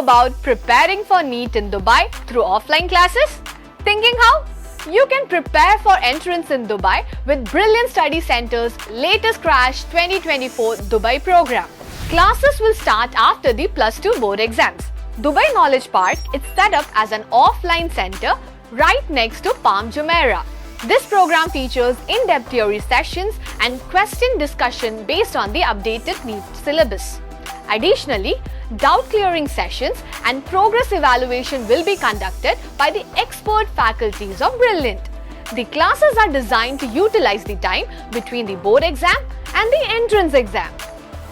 about preparing for NEET in Dubai through offline classes? Thinking how? You can prepare for entrance in Dubai with Brilliant Study Center's latest Crash 2024 Dubai program. Classes will start after the Plus 2 board exams. Dubai Knowledge Park is set up as an offline center right next to Palm Jumeirah. This program features in-depth theory sessions and question discussion based on the updated NEET syllabus. Additionally, doubt clearing sessions and progress evaluation will be conducted by the expert faculties of Brilliant. The classes are designed to utilize the time between the board exam and the entrance exam.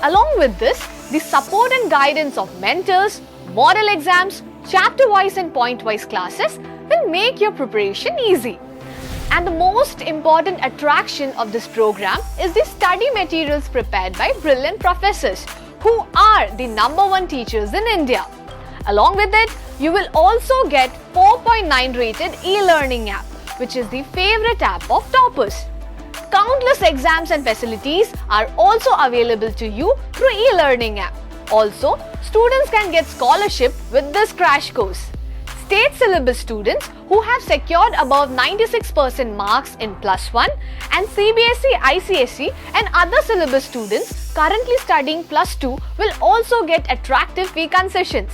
Along with this, the support and guidance of mentors, model exams, chapter-wise and point-wise classes will make your preparation easy. And the most important attraction of this program is the study materials prepared by brilliant professors who are the #1 teachers in India. Along with it, you will also get 4.9 rated e-learning app, which is the favorite app of toppers. Countless exams and facilities are also available to you through e-learning app. Also, students can get scholarship with this crash course. State syllabus students who have secured above 96% marks in +1 and CBSE, ICSE and other syllabus students currently studying +2 will also get attractive fee concessions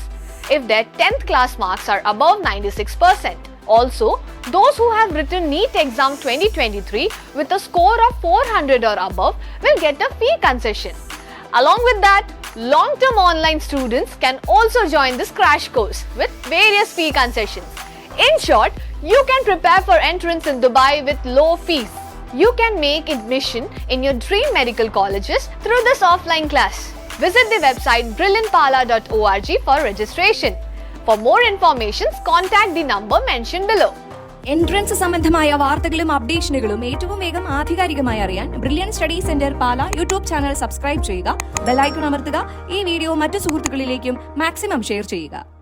if their 10th class marks are above 96%. Also, those who have written NEET exam 2023 with a score of 400 or above will get a fee concession. Along with that, long-term online students can also join this crash course with various fee concessions. In short, you can prepare for entrance in Dubai with low fees. You can make admission in your dream medical colleges through this offline class. Visit the website brilliantpala.org for registration. For more information, contact the number mentioned below. Entrance സംബന്ധമായ വാർത്തകളും അപ്ഡേഷനുകളും ഏറ്റവും വേഗം ആധികാരികമായി അറിയാൻ brilliant study centre പാല YouTube channel subscribe ചെയ്യുക, bell icon അമർത്തുക, ഈ video മറ്റു സുഹൃത്തുക്കളിലേക്കും മാക്സിമം ഷെയർ ചെയ്യുക.